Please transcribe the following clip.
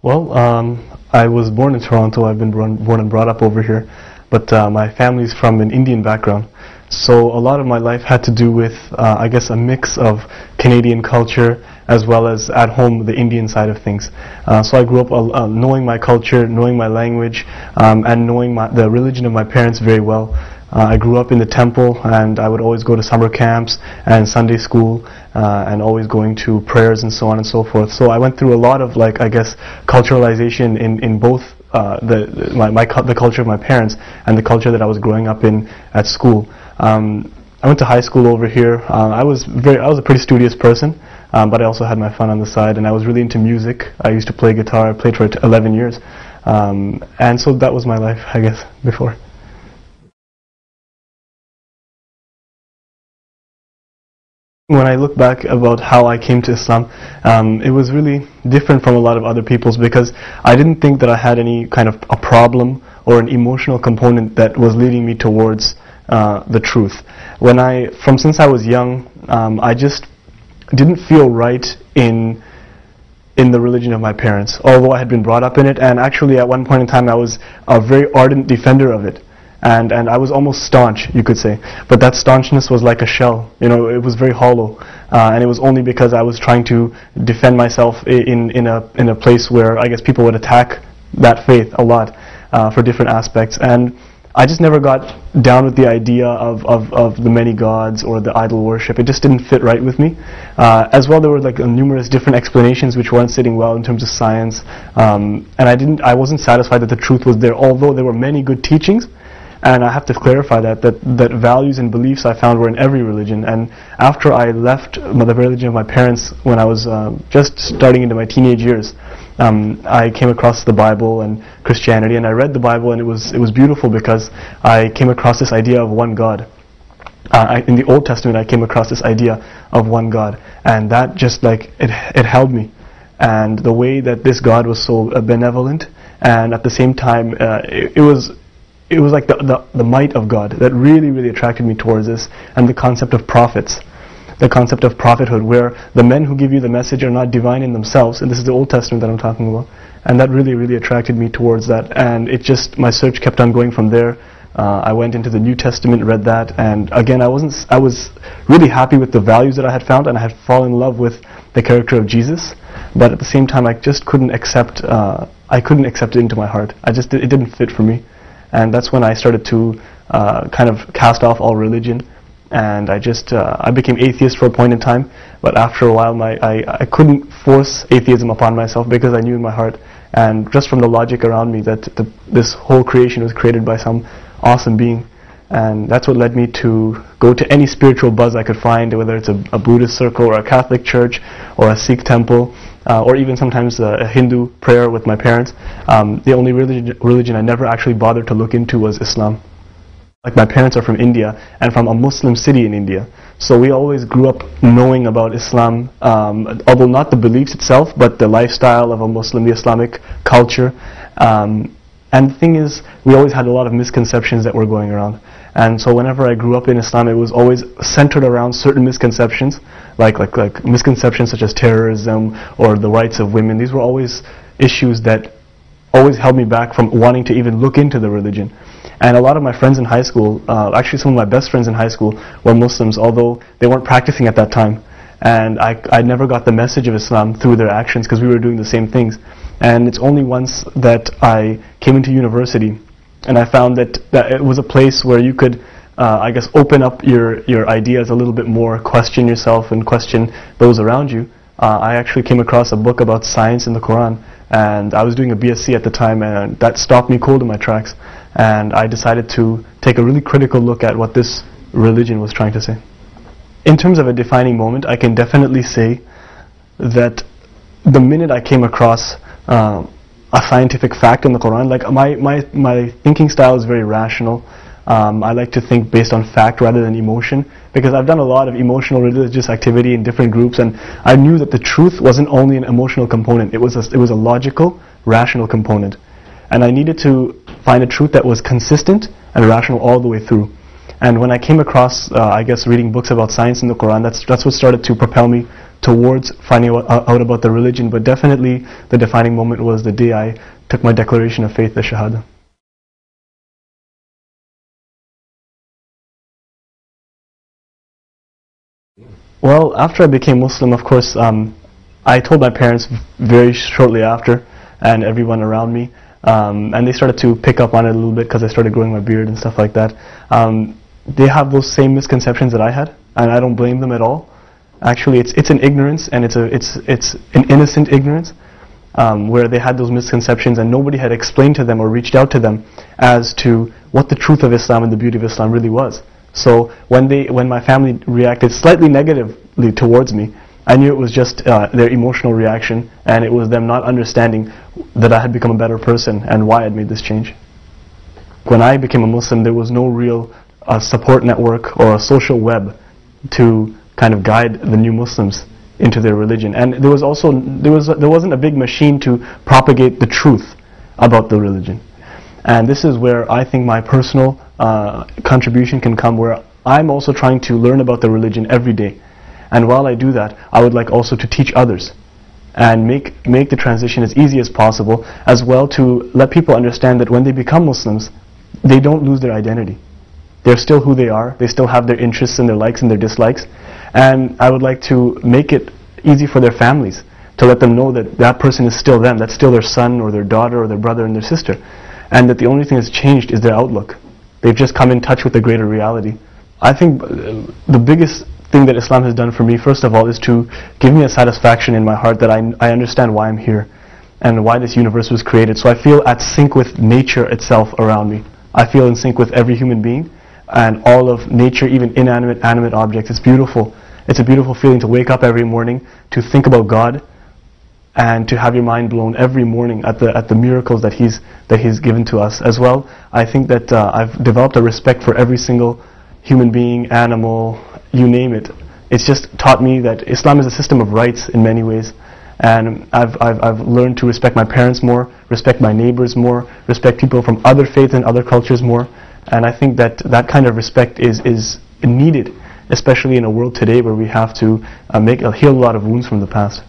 Well, I was born in Toronto. I've been born and brought up over here, but my family's from an Indian background. So a lot of my life had to do with, I guess, a mix of Canadian culture as well as at home the Indian side of things. So I grew up knowing my culture, knowing my language, and knowing the religion of my parents very well. I grew up in the temple, and I would always go to summer camps and Sunday school, and always going to prayers and so on and so forth. So I went through a lot of, like, I guess, culturalization in both the culture of my parents and the culture that I was growing up in at school. I went to high school over here. I was a pretty studious person, but I also had my fun on the side, and I was really into music. I used to play guitar. I played for 11 years, and so that was my life, I guess, before. When I look back about how I came to Islam, it was really different from a lot of other people's, because I didn't think that I had any kind of a problem or an emotional component that was leading me towards the truth. Since I was young, I just didn't feel right in the religion of my parents, although I had been brought up in it, and actually at one point in time I was a very ardent defender of it. And I was almost staunch, you could say. But that staunchness was like a shell. It was very hollow. And it was only because I was trying to defend myself in a place where I guess people would attack that faith a lot for different aspects. And I just never got down with the idea of the many gods or the idol worship. It just didn't fit right with me. As well, there were like numerous different explanations which weren't sitting well in terms of science. And I wasn't satisfied that the truth was there, although there were many good teachings. And I have to clarify that values and beliefs I found were in every religion. And after I left the religion of my parents when I was just starting into my teenage years, I came across the Bible and Christianity, and I read the Bible, and it was beautiful because I came across this idea of one God. In the Old Testament, I came across this idea of one God, and that just it held me. And the way that this God was so benevolent, and at the same time, it was like the might of God that really, really attracted me towards this, and the concept of prophets, the concept of prophethood, where the men who give you the message are not divine in themselves, and this is the Old Testament that I'm talking about, and that really, really attracted me towards that, and my search kept on going from there. I went into the New Testament, read that, and again, I was really happy with the values that I had found, and I had fallen in love with the character of Jesus, but at the same time, I just couldn't accept it into my heart. It didn't fit for me. And that's when I started to kind of cast off all religion, and I became atheist for a point in time. But after a while, I couldn't force atheism upon myself, because I knew in my heart, and just from the logic around me, that this whole creation was created by some awesome being. And that's what led me to go to any spiritual buzz I could find, whether it's a Buddhist circle or a Catholic church or a Sikh temple, or even sometimes a Hindu prayer with my parents. The only religion I never actually bothered to look into was Islam. Like, my parents are from India, and from a Muslim city in India. So we always grew up knowing about Islam, although not the beliefs itself, but the lifestyle of a Muslim, the Islamic culture. And the thing is, we always had a lot of misconceptions that were going around. And so whenever I grew up in Islam, it was always centered around certain misconceptions, like misconceptions such as terrorism or the rights of women. These were always issues that always held me back from wanting to even look into the religion. And a lot of my friends in high school, actually some of my best friends in high school, were Muslims, although they weren't practicing at that time. And I never got the message of Islam through their actions, because we were doing the same things. And it's only once that I came into university, and I found that it was a place where you could, I guess, open up your ideas a little bit more, question yourself and question those around you. I actually came across a book about science in the Quran, and I was doing a BSc at the time, and that stopped me cold in my tracks. And I decided to take a really critical look at what this religion was trying to say. In terms of a defining moment, I can definitely say that the minute I came across a scientific fact in the Quran, like my thinking style is very rational. I like to think based on fact rather than emotion, because I've done a lot of emotional religious activity in different groups, and I knew that the truth wasn't only an emotional component, it was a logical, rational component. And I needed to find a truth that was consistent and rational all the way through. And when I came across, I guess, reading books about science in the Quran, that's what started to propel me towards finding out about the religion. But definitely the defining moment was the day I took my declaration of faith, the Shahada. Well, after I became Muslim, of course, I told my parents very shortly after, and everyone around me, and they started to pick up on it a little bit because I started growing my beard and stuff like that. They have those same misconceptions that I had, and I don't blame them at all. Actually, it's an ignorance, and it's an innocent ignorance, where they had those misconceptions and nobody had explained to them or reached out to them as to what the truth of Islam and the beauty of Islam really was. So when my family reacted slightly negatively towards me, I knew it was just their emotional reaction, and it was them not understanding that I had become a better person and why I'd made this change. When I became a Muslim, there was no real support network or a social web to kind of guide the new Muslims into their religion, and there wasn't a big machine to propagate the truth about the religion. And this is where I think my personal contribution can come, where I'm also trying to learn about the religion every day. And while I do that, I would like also to teach others and make the transition as easy as possible, as well to let people understand that when they become Muslims, they don't lose their identity. They're still who they are, they still have their interests and their likes and their dislikes, and I would like to make it easy for their families to let them know that that person is still them, that's still their son or their daughter or their brother and their sister, and that the only thing that's changed is their outlook. They've just come in touch with a greater reality. I think the biggest thing that Islam has done for me, first of all, is to give me a satisfaction in my heart that I understand why I'm here and why this universe was created. So I feel at sync with nature itself around me. I feel in sync with every human being and all of nature, even inanimate, animate objects. It's beautiful. It's a beautiful feeling to wake up every morning, to think about God, and to have your mind blown every morning at the miracles that He's given to us. As well, I think that I've developed a respect for every single human being, animal, you name it. It's just taught me that Islam is a system of rights in many ways, and I've learned to respect my parents more, respect my neighbors more, respect people from other faiths and other cultures more, and I think that that kind of respect is needed, especially in a world today where we have to heal a lot of wounds from the past.